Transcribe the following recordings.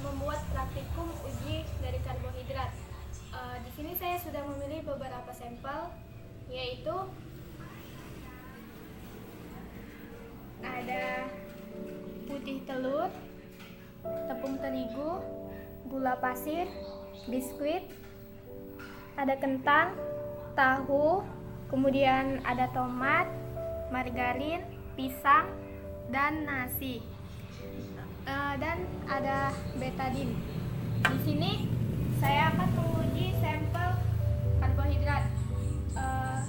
membuat praktikum uji dari karbohidrat. Di sini saya sudah memilih beberapa sampel, yaitu ada putih telur, tepung terigu, gula pasir, biskuit, ada kentang, tahu, kemudian ada tomat, margarin, pisang, dan nasi. Dan ada betadin. Di sini saya akan menguji sampel karbohidrat.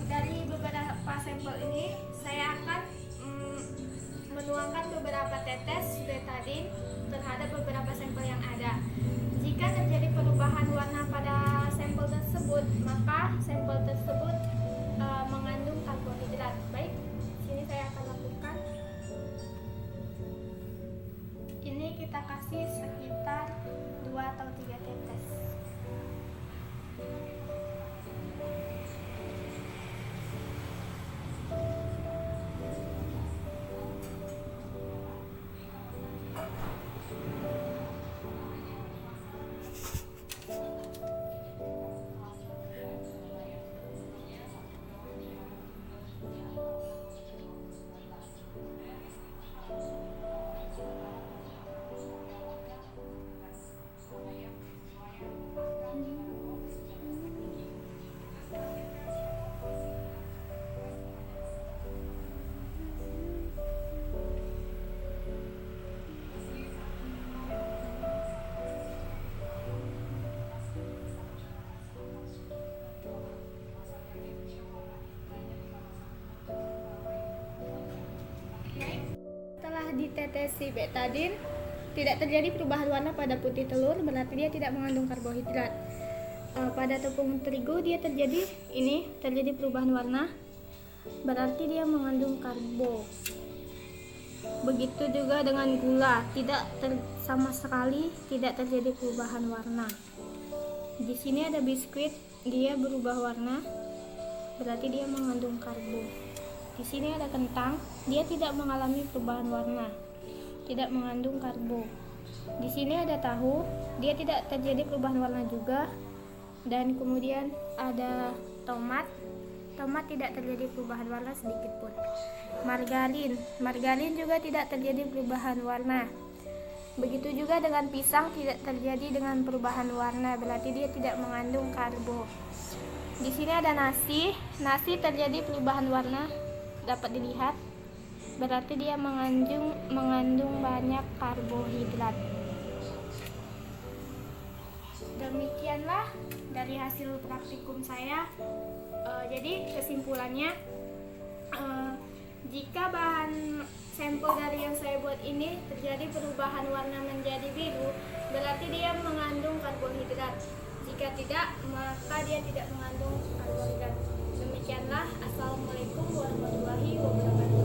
Dari beberapa sampel ini saya akan menuangkan beberapa tetes betadin terhadap beberapa sampel yang ada. Jika terjadi perubahan warna pada sampel tersebut, maka sampel tersebut mengandung karbohidrat. Baik, sini saya akan lakukan. Ini kita kasih sekitar 2 atau 3 tetes. Setelah ditetesi betadin, tidak terjadi perubahan warna pada putih telur, berarti dia tidak mengandung karbohidrat. Pada tepung terigu dia terjadi perubahan warna, berarti dia mengandung karbo. Begitu juga dengan gula, sama sekali tidak terjadi perubahan warna. Di sini ada biskuit, dia berubah warna, berarti dia mengandung karbo. Di sini ada kentang, dia tidak mengalami perubahan warna, tidak mengandung karbo. Di sini ada tahu, dia tidak terjadi perubahan warna juga. Dan kemudian ada tomat tidak terjadi perubahan warna sedikit pun. Margarin juga tidak terjadi perubahan warna. Begitu juga dengan pisang, tidak terjadi dengan perubahan warna, berarti dia tidak mengandung karbo. Di sini ada nasi terjadi perubahan warna, dapat dilihat, berarti dia mengandung banyak karbohidrat. Demikianlah dari hasil praktikum saya. Jadi kesimpulannya, jika bahan sampel dari yang saya buat ini terjadi perubahan warna menjadi biru, berarti dia mengandung karbohidrat. Jika tidak, maka dia tidak mengandung karbohidrat. Demikianlah. Assalamualaikum warahmatullahi wabarakatuh.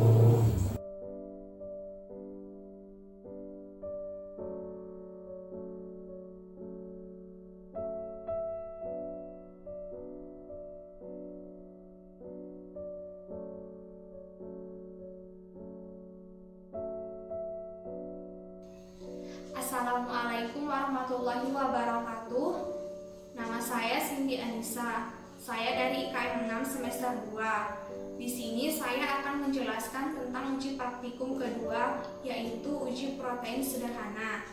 Assalamualaikum warahmatullahi wabarakatuh. Nama saya Cindy Anissa. Saya dari IKM 6 semester 2. Di sini saya akan menjelaskan tentang uji praktikum kedua, yaitu uji protein sederhana.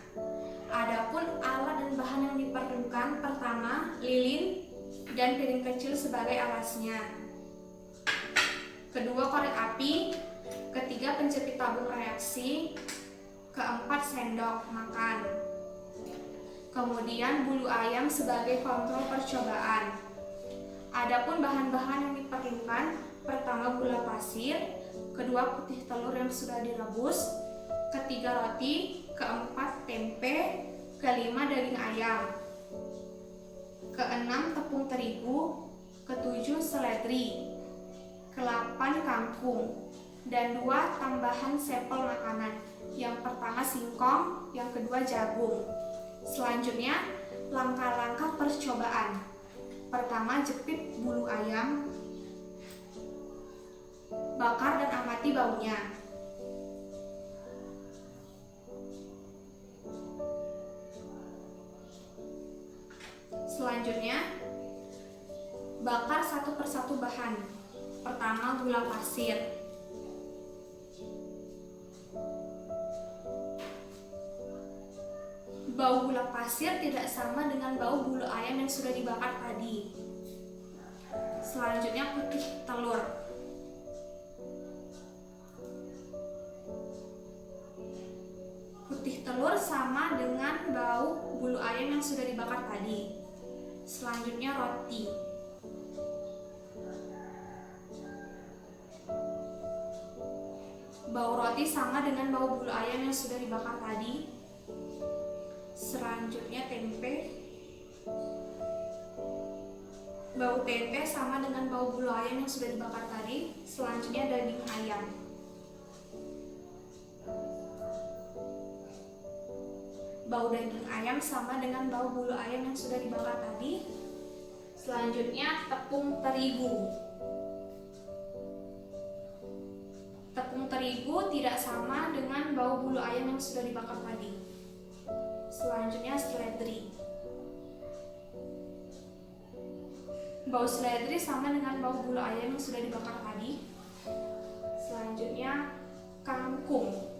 Adapun alat dan bahan yang diperlukan, pertama lilin dan piring kecil sebagai alasnya. Kedua, korek api. Ketiga, penjepit tabung reaksi. Keempat, sendok makan. Kemudian bulu ayam sebagai kontrol percobaan. Adapun bahan-bahan yang diperlukan, pertama gula pasir, kedua putih telur yang sudah direbus, ketiga roti, keempat tempe, kelima daging ayam, keenam tepung terigu, ketujuh seledri, ke-8 kangkung, dan 2 tambahan sampel makanan. Yang pertama singkong, yang kedua jagung. Selanjutnya, langkah-langkah percobaan. Pertama, jepit bulu ayam, bakar dan amati baunya. Selanjutnya, bakar satu persatu bahan. Pertama, gula pasir. Bau gula pasir tidak sama dengan bau bulu ayam yang sudah dibakar tadi. Selanjutnya, putih telur. Putih telur sama dengan bau bulu ayam yang sudah dibakar tadi. Selanjutnya, roti. Bau roti sama dengan bau bulu ayam yang sudah dibakar tadi. Selanjutnya, tempe. Bau tempe sama dengan bau bulu ayam yang sudah dibakar tadi. Selanjutnya, daging ayam. Bau daging ayam sama dengan bau bulu ayam yang sudah dibakar tadi. Selanjutnya, tepung terigu. Tepung terigu tidak sama dengan bau bulu ayam yang sudah dibakar tadi. Selanjutnya, seledri. Bau seledri sama dengan bau bulu ayam yang sudah dibakar tadi. Selanjutnya, kangkung.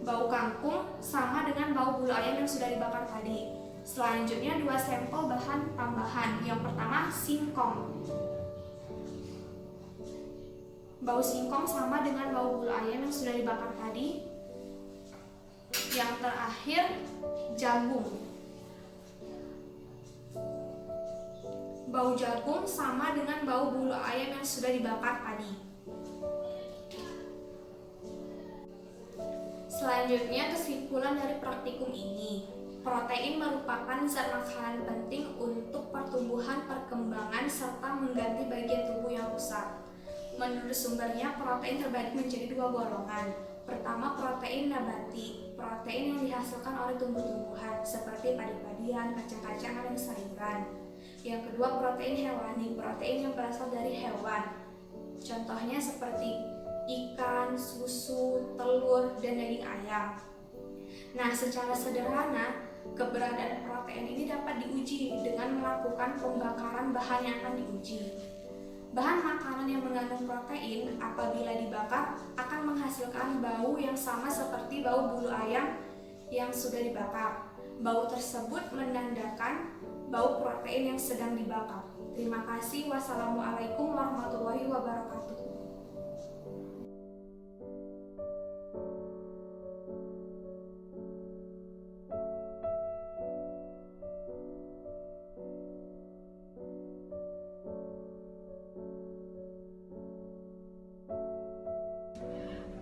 Bau kangkung sama dengan bau bulu ayam yang sudah dibakar tadi. Selanjutnya, 2 sampel bahan tambahan. Yang pertama, singkong. Bau singkong sama dengan bau bulu ayam yang sudah dibakar tadi. Yang terakhir, jagung. Bau jagung sama dengan bau bulu ayam yang sudah dibakar tadi. Selanjutnya, kesimpulan dari praktikum ini. Protein merupakan zat makanan penting untuk pertumbuhan, perkembangan, serta mengganti bagian tubuh yang rusak. Menurut sumbernya, protein terbagi menjadi 2 golongan. Pertama, protein nabati, protein yang dihasilkan oleh tumbuh-tumbuhan seperti padi-padian, kacang-kacangan, dan sayuran. Yang kedua, protein hewani, protein yang berasal dari hewan. Contohnya seperti ikan, susu, telur, dan daging ayam. Nah, secara sederhana, keberadaan protein ini dapat diuji dengan melakukan pembakaran bahan yang akan diuji. Bahan makanan yang mengandung protein apabila dibakar akan menghasilkan bau yang sama seperti bau bulu ayam yang sudah dibakar. Bau tersebut menandakan bau protein yang sedang dibakar. Terima kasih. Wassalamualaikum warahmatullahi wabarakatuh.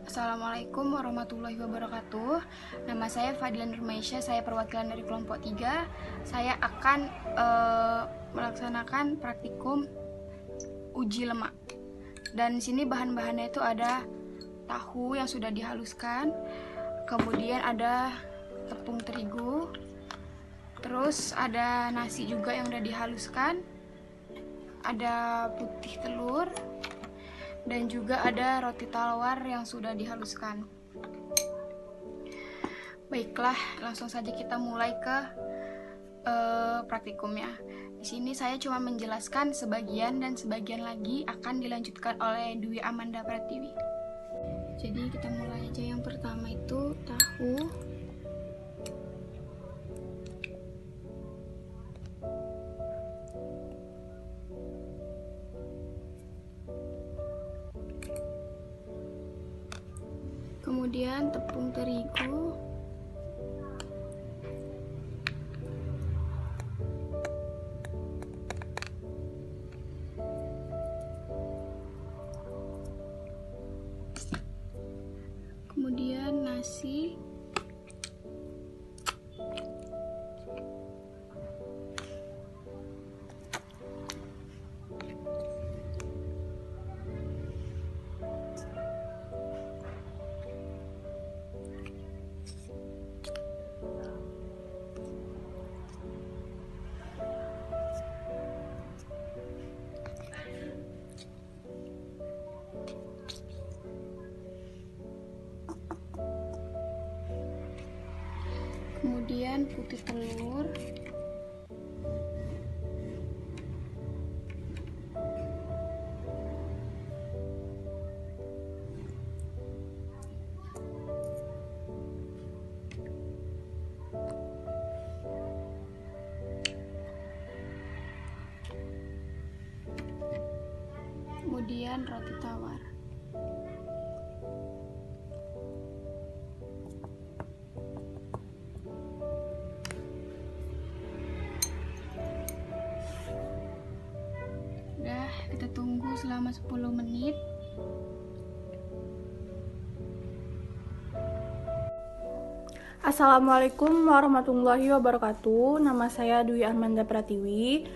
Assalamualaikum warahmatullahi wabarakatuh. Nama saya Fadilan Nurmaisya, saya perwakilan dari kelompok 3. Saya akan melaksanakan praktikum uji lemak. Dan di sini bahan-bahannya itu ada tahu yang sudah dihaluskan, kemudian ada tepung terigu, terus ada nasi juga yang sudah dihaluskan, ada putih telur, dan juga ada roti tawar yang sudah dihaluskan. Baiklah, langsung saja kita mulai ke praktikumnya. Di sini saya cuma menjelaskan sebagian dan sebagian lagi akan dilanjutkan oleh Dwi Amanda Pratiwi. Jadi kita mulai aja. Yang pertama itu tahu. Kemudian tepung terigu, kemudian nasi, kemudian kemudian putih telur, kemudian roti tawar. Udah, kita tunggu selama 10 menit. Assalamualaikum warahmatullahi wabarakatuh. Nama saya Dwi Armanda Pratiwi.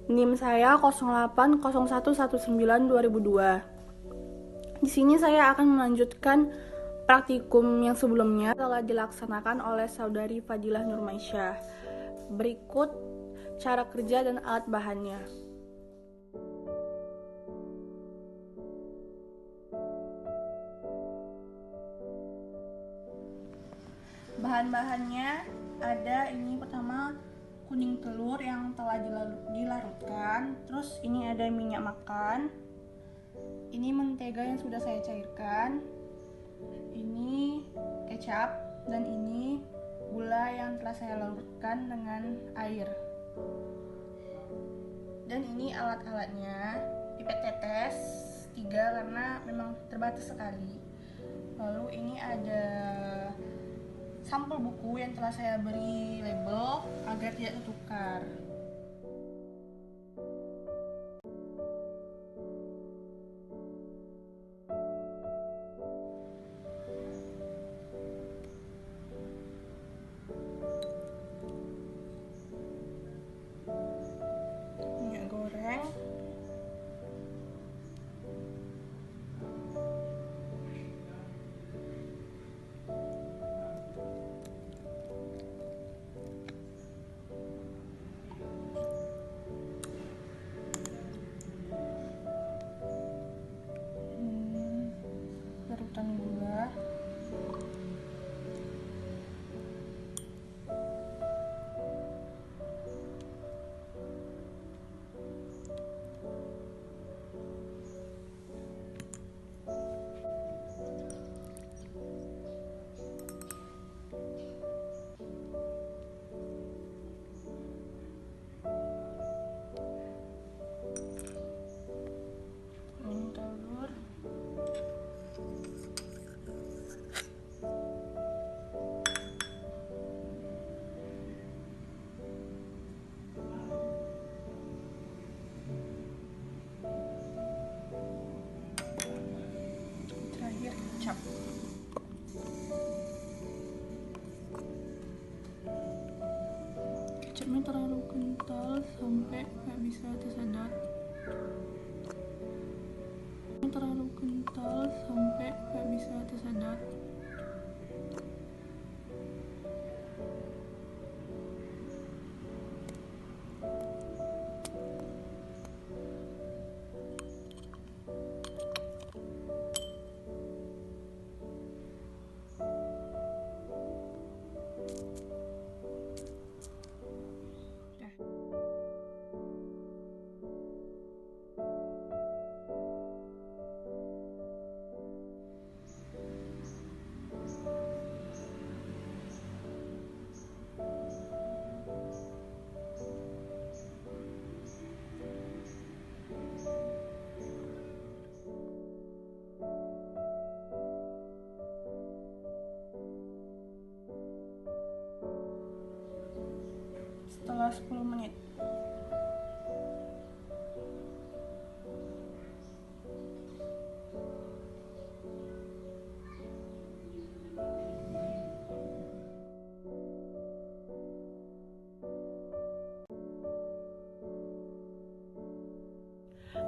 NIM saya 080119/2002. Di sini saya akan melanjutkan praktikum yang sebelumnya telah dilaksanakan oleh Saudari Fadilah Nurmaisyah. Berikut cara kerja dan alat bahannya. Bahan-bahannya ada ini, pertama kuning telur yang telah dilarutkan, terus ini ada minyak makan, ini mentega yang sudah saya cairkan, ini kecap, dan ini gula yang telah saya larutkan dengan air. Dan ini alat-alatnya, pipet tetes 3 karena memang terbatas sekali. Lalu ini ada sampel buku yang telah saya beri label agar tidak tertukar. Minyak goreng, larutan gula, kuning telur, terakhir kecap. Kecapnya terlalu kental sampai nggak bisa tersedot. Terlalu kental sampai nggak bisa tersedot. Setelah 10 menit.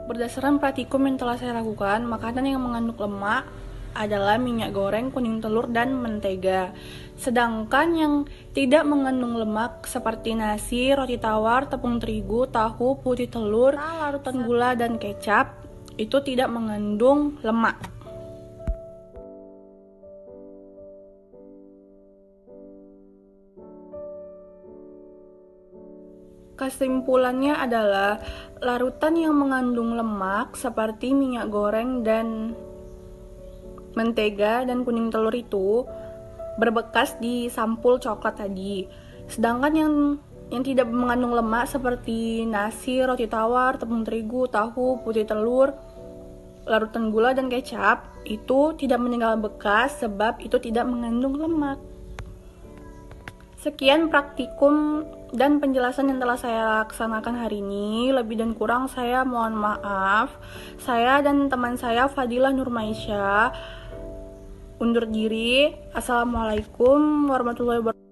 Berdasarkan praktikum yang telah saya lakukan, makanan yang mengandung lemak adalah minyak goreng, kuning telur, dan mentega. Sedangkan yang tidak mengandung lemak seperti nasi, roti tawar, tepung terigu, tahu, putih telur, larutan gula, dan kecap itu tidak mengandung lemak. Kesimpulannya adalah larutan yang mengandung lemak seperti minyak goreng dan mentega dan kuning telur itu berbekas di sampul coklat tadi. Sedangkan yang tidak mengandung lemak seperti nasi, roti tawar, tepung terigu, tahu, putih telur, larutan gula dan kecap itu tidak meninggalkan bekas sebab itu tidak mengandung lemak. Sekian praktikum dan penjelasan yang telah saya laksanakan hari ini. Lebih dan kurang saya mohon maaf. Saya dan teman saya Fadilah Nurmaisya undur diri. Assalamualaikum warahmatullahi wabarakatuh.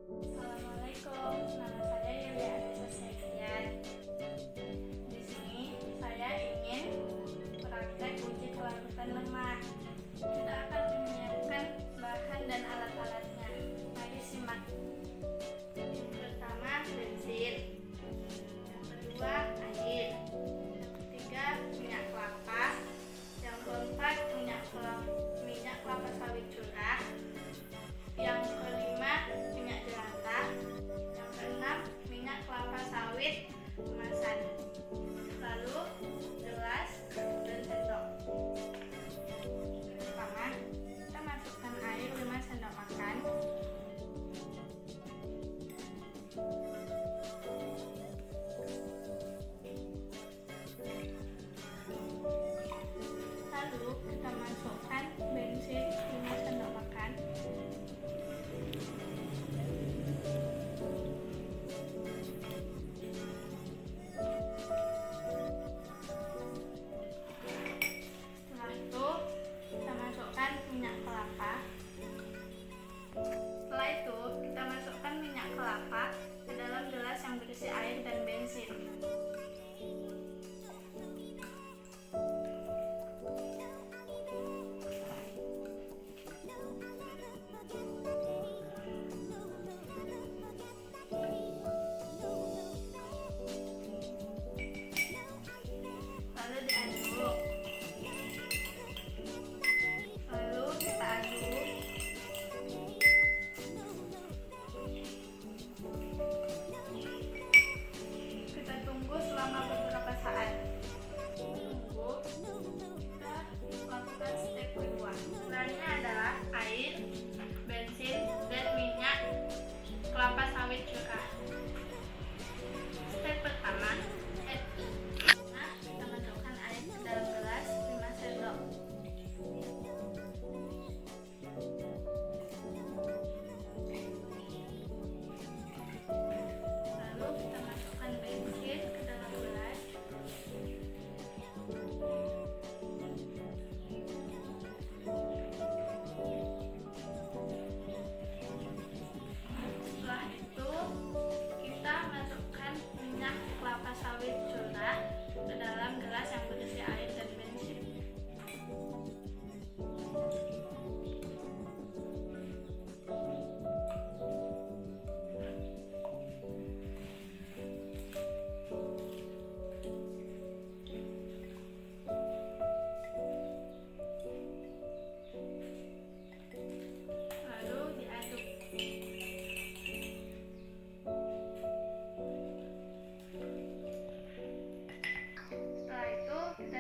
Assalamualaikum, nama saya Yulia Anissa Saifian. Di sini saya ingin praktek uji kelarutan lemak. Kita akan menyiapkan bahan dan alat-alatnya. Mari simak. Yang pertama bensin, yang kedua air, yang ketiga minyak kelapa, yang keempat minyak kelapa sawit curah, yang kelima minyak jelantah, yang keenam minyak kelapa sawit kemasan, lalu gelas dan sendok. Pertama, kita masukkan air 5 sendok makan. Lalu kita masukkan bensin 5 sendok makan. Setelah itu kita masukkan minyak kelapa. Setelah itu kita masukkan minyak kelapa ke dalam gelas yang berisi air dan bensin. Lalu diaduk. Lalu kita aduk. Kita tunggu selama beberapa saat. Tunggu. Kita lakukan step kedua. Selanjutnya adalah air, bensin, dan minyak kelapa sawit curah. Step pertama, kita masukkan air ke dalam gelas 5 sendok. Lalu kita masukkan bensin ke dalam gelas. Setelah itu kita masukkan minyak kelapa sawit curah ke dalam gelas yang berisi air dan bensin. Lalu diaduk. Setelah itu kita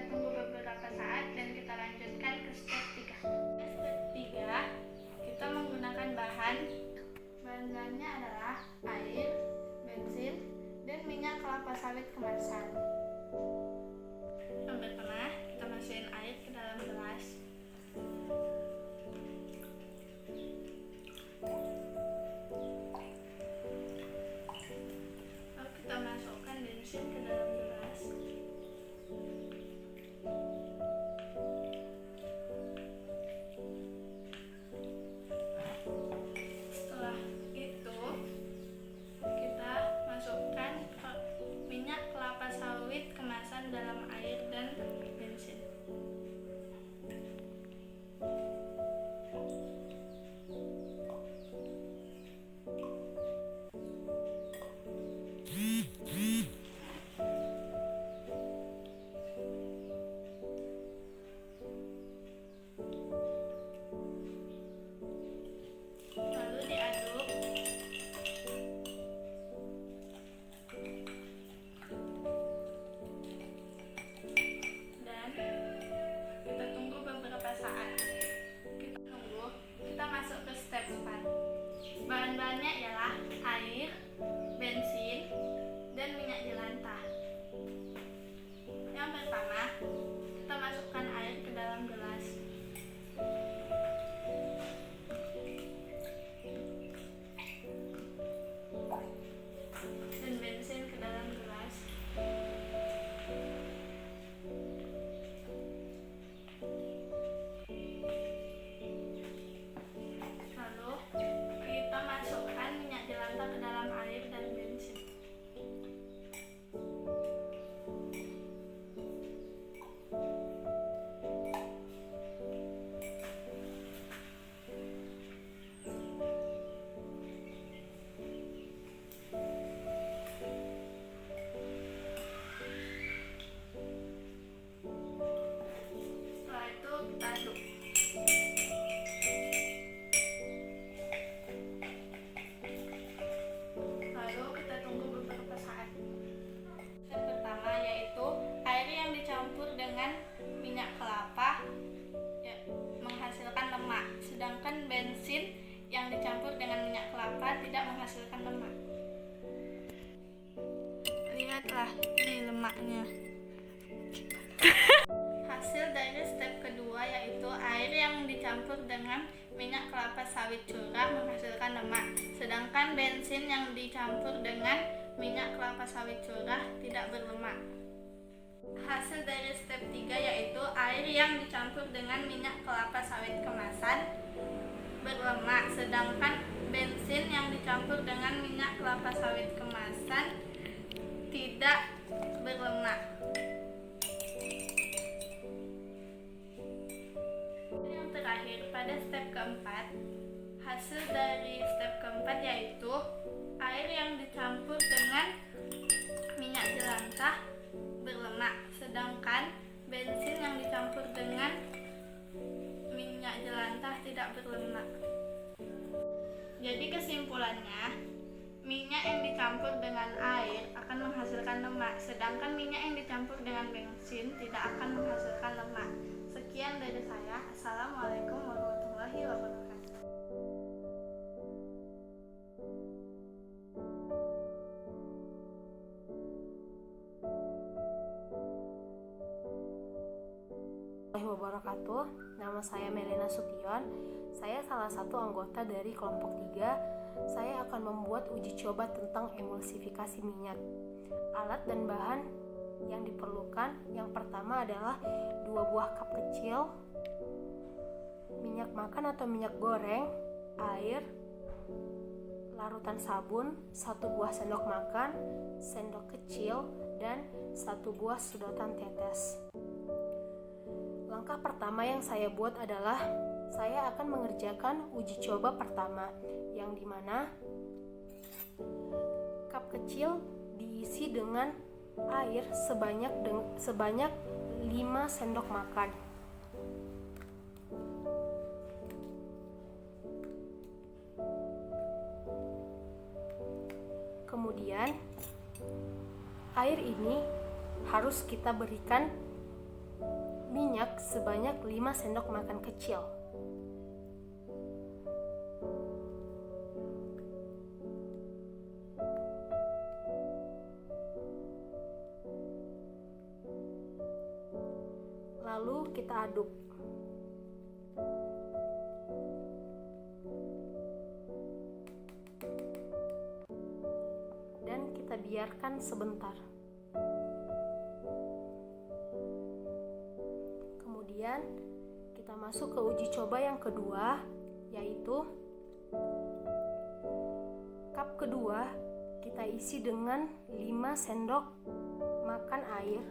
ini lemaknya. Hasil dari step kedua yaitu air yang dicampur dengan minyak kelapa sawit curah menghasilkan lemak, sedangkan bensin yang dicampur dengan minyak kelapa sawit curah tidak berlemak. Hasil dari step 3 yaitu air yang dicampur dengan minyak kelapa sawit kemasan berlemak, sedangkan bensin yang dicampur dengan minyak kelapa sawit kemasan tidak berlemak. Yang terakhir, pada step keempat, hasil dari step keempat yaitu air yang dicampur dengan minyak jelantah berlemak, sedangkan bensin yang dicampur dengan minyak jelantah tidak berlemak. Jadi kesimpulannya, minyak yang dicampur dengan air akan menghasilkan lemak, sedangkan minyak yang dicampur dengan bensin tidak akan menghasilkan lemak. Sekian dari saya. Assalamualaikum warahmatullahi wabarakatuh. Wabarakatuh. Nama saya Melina Sution. Saya salah satu anggota dari kelompok 3. Saya akan membuat uji coba tentang emulsifikasi minyak. Alat dan bahan yang diperlukan, yang pertama adalah 2 buah cup kecil minyak makan atau minyak goreng, air, larutan sabun, 1 buah sendok makan, sendok kecil, dan 1 buah sedotan tetes. Langkah pertama yang saya buat adalah saya akan mengerjakan uji coba pertama, yang dimana cup kecil diisi dengan air sebanyak 5 sendok makan. Kemudian air ini harus kita berikan minyak sebanyak 5 sendok makan kecil. Lalu kita aduk. Dan kita biarkan sebentar. Kemudian kita masuk ke uji coba yang kedua, yaitu cup kedua kita isi dengan 5 sendok makan air.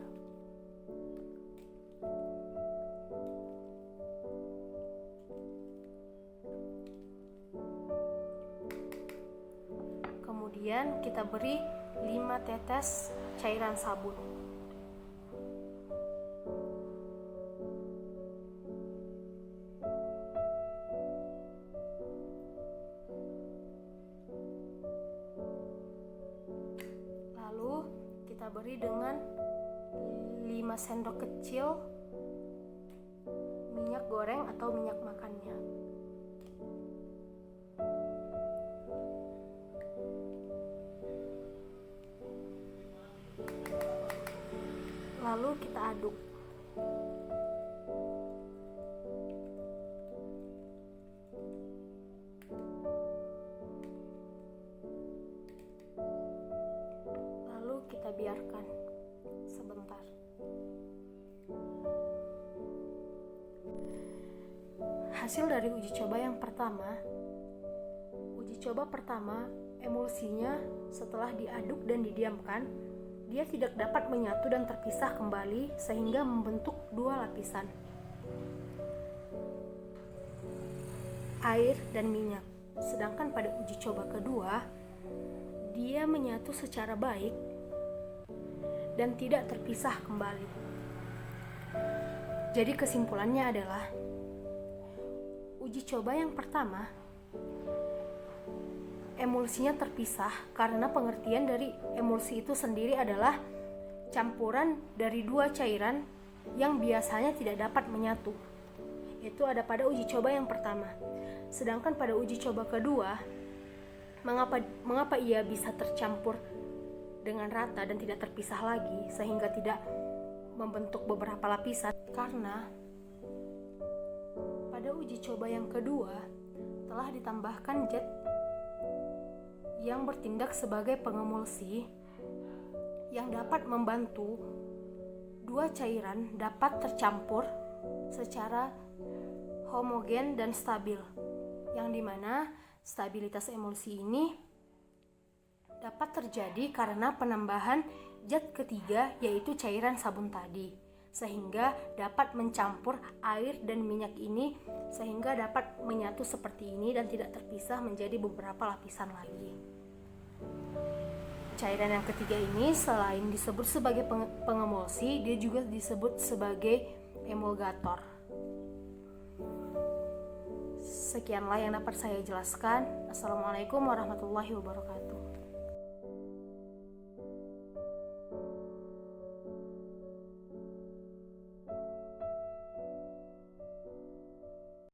Kemudian kita beri 5 tetes cairan sabun. Lalu kita beri dengan 5 sendok kecil minyak goreng atau minyak makannya. Lalu kita aduk. Lalu kita biarkan sebentar. Hasil dari uji coba yang pertama. Uji coba pertama, emulsinya setelah diaduk dan didiamkan, dia tidak dapat menyatu dan terpisah kembali sehingga membentuk 2 lapisan, air dan minyak. Sedangkan pada uji coba kedua, dia menyatu secara baik dan tidak terpisah kembali. Jadi kesimpulannya adalah uji coba yang pertama, emulsinya terpisah karena pengertian dari emulsi itu sendiri adalah campuran dari 2 cairan yang biasanya tidak dapat menyatu. Itu ada pada uji coba yang pertama. Sedangkan pada uji coba kedua, mengapa ia bisa tercampur dengan rata dan tidak terpisah lagi sehingga tidak membentuk beberapa lapisan, karena pada uji coba yang kedua telah ditambahkan zat yang bertindak sebagai pengemulsi yang dapat membantu dua cairan dapat tercampur secara homogen dan stabil, yang dimana stabilitas emulsi ini dapat terjadi karena penambahan zat ketiga yaitu cairan sabun tadi, sehingga dapat mencampur air dan minyak ini sehingga dapat menyatu seperti ini dan tidak terpisah menjadi beberapa lapisan lagi. Cairan yang ketiga ini selain disebut sebagai pengemulsi, dia juga disebut sebagai emulgator. Sekianlah yang dapat saya jelaskan. Assalamualaikum warahmatullahi wabarakatuh.